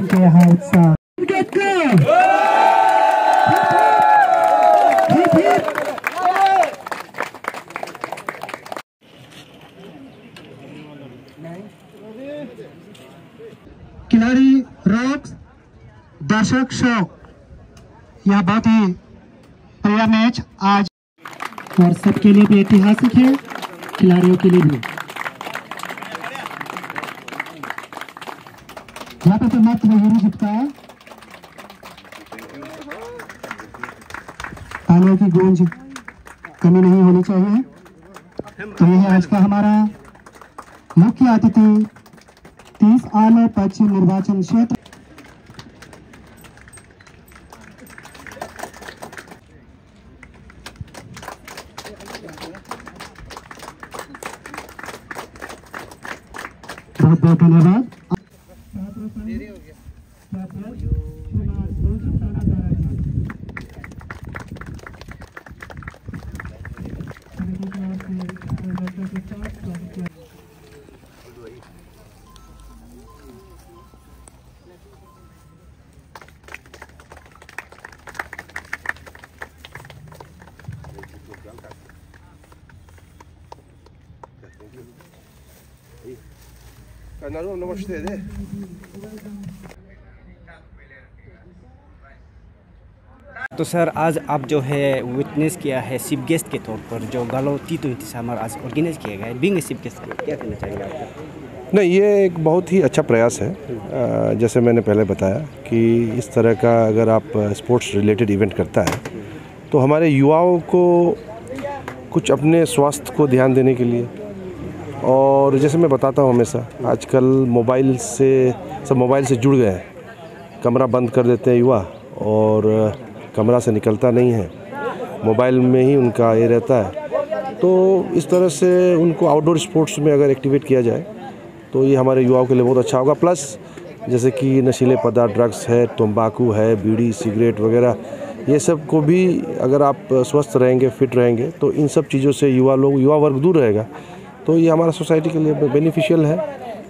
के यहाँ उत्साह खिलाड़ी रॉक्स, दर्शक शौक। यह बहुत ही बढ़िया मैच आज और सबके लिए भी ऐतिहासिक है, खिलाड़ियों के लिए भी। यहाँ पे तो मात्र यूरो जीतता है। तालियों की गूंज कमी नहीं होनी चाहिए। तो यह आज का हमारा मुख्य अतिथि 30 आलो पश्चिम निर्वाचन क्षेत्र बहुत बहुत धन्यवाद। नमस्ते दे। तो सर आज आप जो है विटनेस किया है चीफ गेस्ट के तौर पर जो गालो T20 समर आज ऑर्गेनाइज किया गया है, बीइंग चीफ गेस्ट क्या कहना चाहेंगे आप? नहीं, ये एक बहुत ही अच्छा प्रयास है। जैसे मैंने पहले बताया कि इस तरह का अगर आप स्पोर्ट्स रिलेटेड इवेंट करता है तो हमारे युवाओं को कुछ अपने स्वास्थ्य को ध्यान देने के लिए, और जैसे मैं बताता हूँ हमेशा, आजकल मोबाइल से जुड़ गए हैं। कमरा बंद कर देते हैं युवा और कमरा से निकलता नहीं है, मोबाइल में ही उनका ये रहता है। तो इस तरह से उनको आउटडोर स्पोर्ट्स में अगर एक्टिवेट किया जाए तो ये हमारे युवाओं के लिए बहुत अच्छा होगा। प्लस जैसे कि नशीले पदार्थ, ड्रग्स है, तंबाकू है, बीड़ी सिगरेट वगैरह, ये सब को भी अगर आप स्वस्थ रहेंगे, फिट रहेंगे तो इन सब चीज़ों से युवा वर्ग दूर रहेगा। तो ये हमारा सोसाइटी के लिए बेनिफिशियल है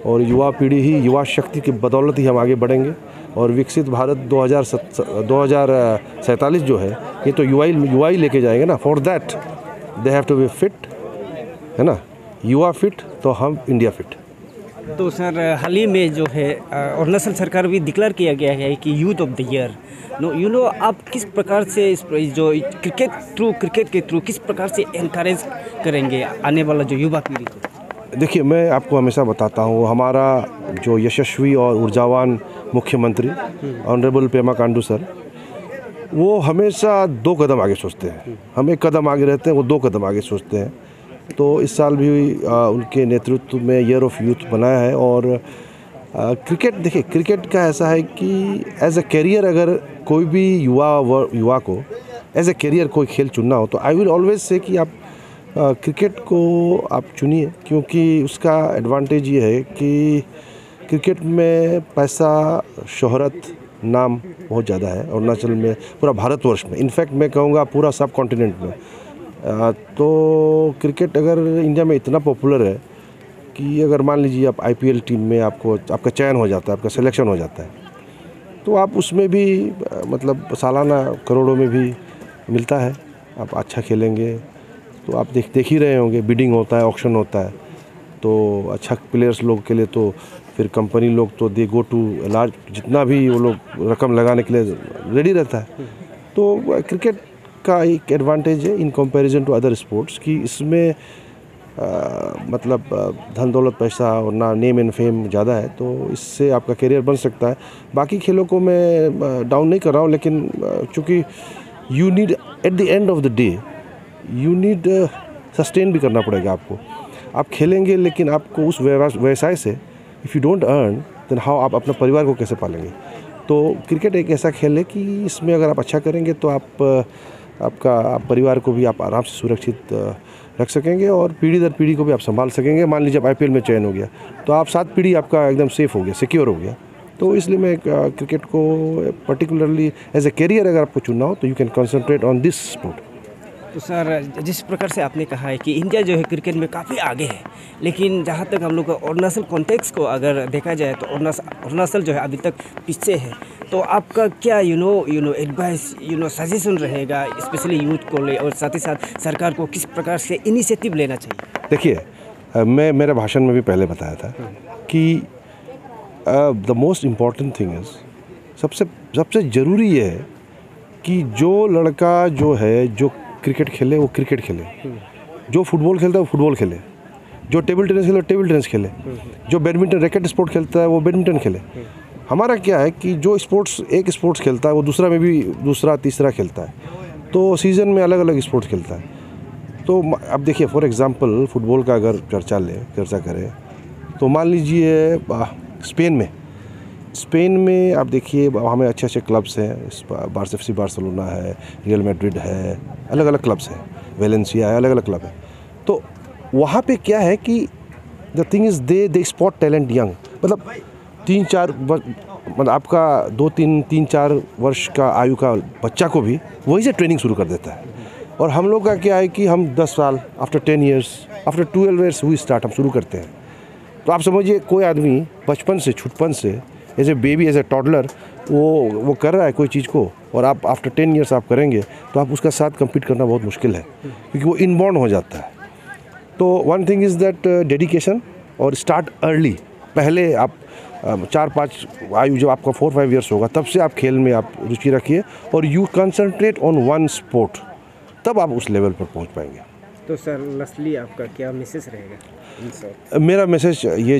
और युवा पीढ़ी ही, युवा शक्ति की बदौलत ही हम आगे बढ़ेंगे और विकसित भारत 2047 जो है ये तो युवा ही लेके जाएंगे ना। For that they have to be fit, है ना। युवा फिट तो हम इंडिया फिट। तो सर हाल ही में जो है अरुणाचल सरकार भी डिक्लेयर किया गया है कि यूथ ऑफ द ईयर। आप किस प्रकार से इस जो क्रिकेट के थ्रू किस प्रकार से एनकरेज करेंगे आने वाला जो युवा पीढ़ी को? देखिए, मैं आपको हमेशा बताता हूँ, हमारा जो यशस्वी और ऊर्जावान मुख्यमंत्री ऑनरेबल पेमा खांडू सर, वो हमेशा 2 कदम आगे सोचते हैं। हम 1 कदम आगे रहते हैं, वो 2 कदम आगे सोचते हैं। तो इस साल भी उनके नेतृत्व में ईयर ऑफ यूथ बनाया है। और क्रिकेट, देखिए क्रिकेट का ऐसा है कि एज ए करियर अगर कोई भी युवा को एज ए करियर कोई खेल चुनना हो तो आई विल ऑलवेज से कि आप क्रिकेट को आप चुनिए, क्योंकि उसका एडवांटेज ये है कि क्रिकेट में पैसा, शोहरत, नाम बहुत ज़्यादा है अरुणाचल में, पूरा भारतवर्ष में, इनफैक्ट मैं कहूँगा पूरा सब कॉन्टिनेंट में। तो क्रिकेट अगर इंडिया में इतना पॉपुलर है कि अगर मान लीजिए आप IPL टीम में आपका चयन हो जाता है, आपका सिलेक्शन हो जाता है, तो आप उसमें भी मतलब सालाना करोड़ों में भी मिलता है। आप अच्छा खेलेंगे तो आप देख ही रहे होंगे, बिडिंग होता है, ऑक्शन होता है। तो अच्छा प्लेयर्स लोग के लिए तो फिर कंपनी लोग तो दे गो टू लार्ज, जितना भी वो लोग रकम लगाने के लिए रेडी रहता है। तो क्रिकेट का एक एडवांटेज है in comparison to other sports कि इसमें मतलब धन दौलत, पैसा और ना नेम एंड फेम ज़्यादा है, तो इससे आपका करियर बन सकता है। बाकी खेलों को मैं डाउन नहीं कर रहा हूँ, लेकिन चूँकि you need at the end of the day you need sustain भी करना पड़ेगा आपको। आप खेलेंगे लेकिन आपको उस व्यवसाय से if you don't earn then how आप अपने परिवार को कैसे पालेंगे। तो क्रिकेट एक ऐसा खेल है कि इसमें अगर आप अच्छा करेंगे तो आपका परिवार को भी आप आराम से सुरक्षित रख सकेंगे और पीढ़ी दर पीढ़ी को भी आप संभाल सकेंगे। मान लीजिए आप IPL में चयन हो गया तो आप 7 पीढ़ी आपका एकदम सेफ हो गया, सिक्योर हो गया। तो इसलिए मैं क्रिकेट को पर्टिकुलरली एज ए करियर अगर आपको चुनना हो तो you can concentrate on this sport. तो सर जिस प्रकार से आपने कहा है कि इंडिया जो है क्रिकेट में काफ़ी आगे है, लेकिन जहाँ तक हम लोग अरुणाचल कॉन्टेक्स्ट को अगर देखा जाए तो अरुणाचल जो है अभी तक पीछे है। तो आपका क्या एडवाइस सजेशन रहेगा स्पेशली यूथ को ले, और साथ ही साथ सरकार को किस प्रकार से इनिशिएटिव लेना चाहिए? देखिए, मैं मेरे भाषण में भी पहले बताया था कि the most important thing is, सबसे ज़रूरी ये है कि जो लड़का जो है जो क्रिकेट खेले वो क्रिकेट खेले, जो फुटबॉल खेलता है वो फुटबॉल खेले, जो टेबल टेनिस खेले वो टेबल टेनिस खेले, जो बैडमिंटन रैकेट स्पोर्ट खेलता है वो बैडमिंटन खेले। हमारा क्या है कि जो एक स्पोर्ट्स खेलता है वो दूसरा में भी दूसरा तीसरा खेलता है, तो सीज़न में अलग अलग स्पोर्ट्स खेलता है। तो अब देखिए, फॉर एग्ज़ाम्पल फुटबॉल का अगर चर्चा करें तो मान लीजिए स्पेन में आप देखिए हमें अच्छे क्लब्स हैं, FC बार्सिलोना है, रियल मैड्रिड है, अलग अलग क्लब्स हैं, वेलेंसिया है, अलग अलग क्लब है। तो वहाँ पे क्या है कि the thing is they spot talent young, मतलब 3-4 मतलब आपका 2-3 वर्ष का आयु का बच्चा को भी वही से ट्रेनिंग शुरू कर देता है। और हम लोग का क्या है कि हम 10 साल, after 10 years, after 12 years we start, हम शुरू करते हैं। तो आप समझिए कोई आदमी बचपन से छुटपन से as a baby, as a toddler वो कर रहा है कोई चीज़ को, और आप आफ्टर 10 ईयर्स आप करेंगे तो आप उसका साथ कम्पीट करना बहुत मुश्किल है, क्योंकि वो इनबॉर्न हो जाता है। तो one thing is that dedication, और स्टार्ट अर्ली। पहले आप 4-5 आयु जब आपका 4-5 ईयर्स होगा तब से आप खेल में आप रुचि रखिए, और you concentrate on one sport, तब आप उस लेवल पर पहुंच पाएंगे। तो सर लास्टली आपका क्या मैसेज रहेगा? मेरा मैसेज ये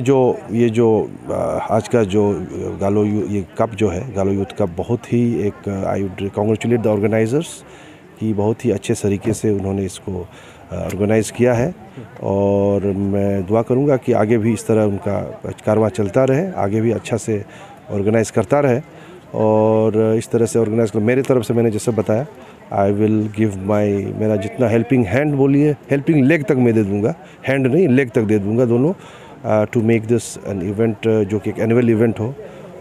जो आज का जो ये कप जो है गालो यूथ कप, बहुत ही एक I would congratulate the organisers कि बहुत ही अच्छे तरीके से उन्होंने इसको ऑर्गेनाइज़ किया है, और मैं दुआ करूंगा कि आगे भी इस तरह उनका कारवां चलता रहे, आगे भी अच्छा से ऑर्गेनाइज़ करता रहे, और इस तरह से ऑर्गेनाइज कर। मेरी तरफ से मैंने जैसे बताया, आई विल गिव मेरा जितना हेल्पिंग हैंड, बोलिए हेल्पिंग लेग तक मैं दे दूंगा, हैंड नहीं लेग तक दे दूंगा दोनों, to make this an event जो कि एक एनुअल इवेंट हो,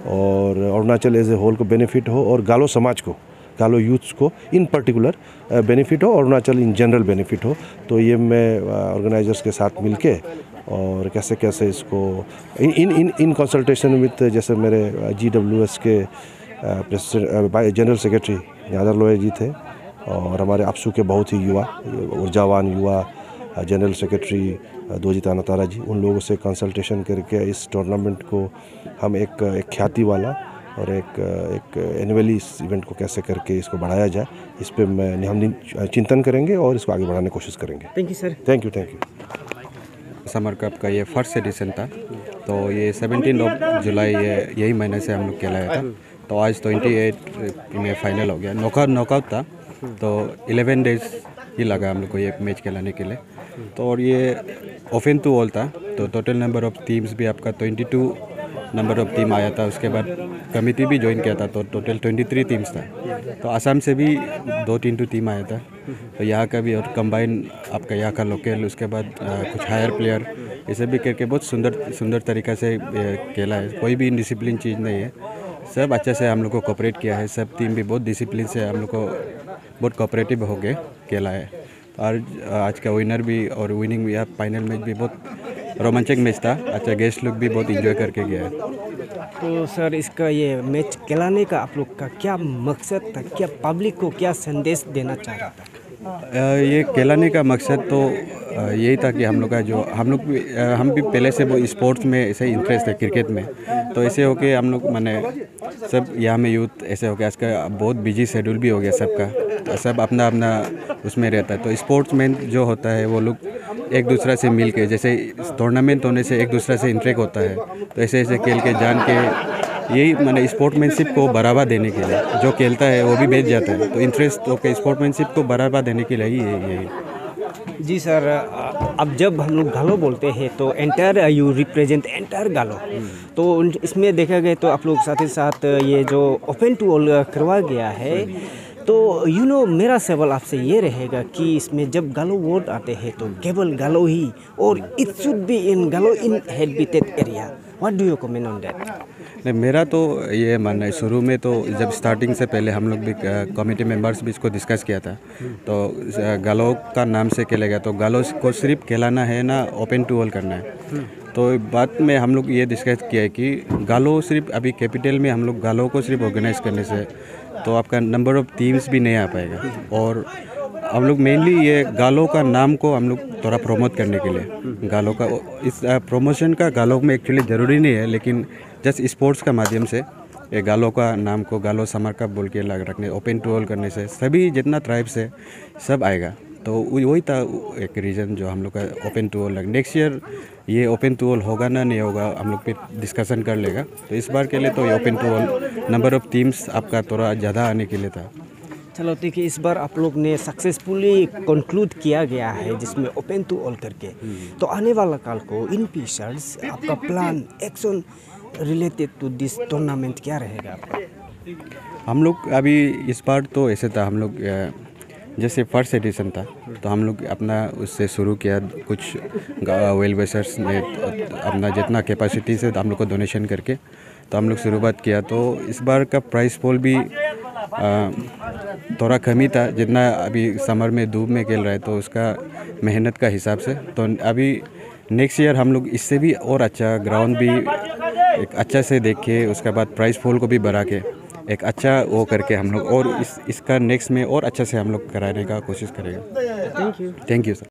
और अरुणाचल एज ए होल को बेनिफिट हो, और गालो समाज को, गालो यूथ्स को इन पर्टिकुलर बेनिफिट हो, अरुणाचल इन जनरल बेनिफिट हो। तो ये मैं ऑर्गेनाइजर्स के साथ मिलके, और कैसे इसको इन कंसल्टेशन विद जैसे मेरे GWS के जनरल सेक्रेटरी यादर लोया जी थे, और हमारे आपसू के बहुत ही ऊर्जावान युवा जनरल सेक्रेटरी दोजित अनातारा जी, उन लोगों से कंसल्टेशन करके इस टूर्नामेंट को हम एक ख्याति वाला और एक एनुअली इस इवेंट को कैसे करके इसको बढ़ाया जाए, इस पर हम चिंतन करेंगे और इसको आगे बढ़ाने की कोशिश करेंगे। Thank you sir. Thank you. Summer cup का ये फर्स्ट एडिशन था, तो ये 17 जुलाई यही महीने से हम लोग खेलाया था। तो आज 28 में फाइनल हो गया, नॉकआउट था, तो 11 डेज ही लगा हम लोग को ये मैच खेलाने के लिए। तो और ये ओपन टू ऑल था, तो टोटल नंबर ऑफ टीम्स भी आपका 22 नंबर ऑफ टीम आया था। उसके बाद कमिटी भी ज्वाइन किया था, तो टोटल 23 टीम्स था। तो असम से भी 2-3 टीम आया था, तो यहाँ का भी, और कंबाइन आपका यहाँ का लोकल, उसके बाद कुछ हायर प्लेयर, इसे भी करके बहुत सुंदर तरीक़ा से खेला है। कोई भी इनडिसिप्लिन चीज़ नहीं है, सब अच्छे से हम लोग को कोऑपरेट किया है। सब टीम भी बहुत डिसिप्लिन से हम लोग को बहुत कोऑपरेटिव हो गए खेला है। और आज का विनर भी और विनिंग भी, फाइनल मैच भी बहुत रोमांचक मैच था। अच्छा, गेस्ट लोग भी बहुत इंजॉय करके गया है। तो सर इसका ये मैच खिलाने का आप लोग का क्या मकसद था, क्या पब्लिक को क्या संदेश देना चाह रहा था? ये खिलाने का मकसद तो यही था कि हम लोग का जो हम भी पहले से वो स्पोर्ट्स में ऐसे इंटरेस्ट है क्रिकेट में, तो ऐसे होके हम लोग माने सब यहाँ में यूथ ऐसे हो गया। आज का बहुत बिजी शेड्यूल भी हो गया सबका, तो सब अपना उसमें रहता है। तो स्पोर्ट्स में जो होता है वो लोग एक दूसरे से मिल के, जैसे टूर्नामेंट होने से एक दूसरे से इंटरेक्ट होता है, तो ऐसे खेल के जान के, यही मैंने स्पोर्ट्समैनशिप को बढ़ावा देने के लिए, जो खेलता है वो भी बेच जाता है, तो इंटरेस्ट होकर स्पोर्ट्समैनशिप को बढ़ावा देने के लिए यही। जी सर, अब जब हम लोग गालो बोलते हैं तो एंटायर यू रिप्रेजेंट एंटायर गालो, तो इसमें देखा गया तो आप लोग साथ ही साथ ये जो ओपन टू ऑल करवा गया है, तो मेरा सवाल आपसे ये रहेगा कि इसमें जब गालो वोट आते हैं तो केवल गालो ही, और इट शुड बी इन गालो in habitat area, what do you comment on that? नहीं, मेरा तो ये मानना है, शुरू में तो जब स्टार्टिंग से पहले हम लोग भी कमेटी मेंबर्स भी इसको डिस्कस किया था, तो गालो का नाम से खेलेगा तो गालो को सिर्फ खिलाना है ना ओपन टू ऑल करना है। तो बाद में हम लोग ये डिस्कस किया है कि गालो सिर्फ अभी कैपिटल में हम लोग गालो को सिर्फ ऑर्गेनाइज करने से तो आपका नंबर ऑफ टीम्स भी नहीं आ पाएगा, और हम लोग मेनली ये गालो का नाम को हम लोग थोड़ा प्रमोट करने के लिए, गालो का इस प्रमोशन का गालो में एक्चुअली ज़रूरी नहीं है, लेकिन जस्ट स्पोर्ट्स का माध्यम से ये गालो का नाम को गालो समर कप बोल के लग रखने, ओपन टू ऑल करने से सभी जितना ट्राइब्स है सब आएगा। तो वही था एक रीज़न जो हम लोग का ओपन टू ऑल लग। नेक्स्ट ईयर ये ओपन टू ऑल होगा ना नहीं होगा हम लोग फिर डिस्कशन कर लेगा। तो इस बार के लिए तो ये open to all number of teams आपका थोड़ा ज़्यादा आने के लिए था। चलो देखिए, इस बार आप लोग ने सक्सेसफुली कंक्लूड किया गया है जिसमें ओपन टू ऑल करके। तो आने वाला काल को इन फ्यूचर्स आपका plan action related to this tournament क्या रहेगा आपका? हम लोग अभी इस बार तो ऐसे था, हम लोग जैसे फर्स्ट एडिशन था तो हम लोग अपना उससे शुरू किया, कुछ वेल विशर्स ने अपना जितना कैपेसिटी से हम लोग को डोनेशन करके तो हम लोग शुरुआत किया। तो इस बार का प्राइस पोल भी थोड़ा कमी था, जितना अभी समर में धूप में खेल रहा है तो उसका मेहनत का हिसाब से। तो अभी नेक्स्ट ईयर हम लोग इससे भी और अच्छा ग्राउंड भी एक अच्छा से देख के उसके बाद प्राइस पोल को भी बढ़ा के एक अच्छा वो करके हम लोग और इसका नेक्स्ट में और अच्छा से हम लोग कराने का कोशिश करेंगे। Thank you. Thank you sir.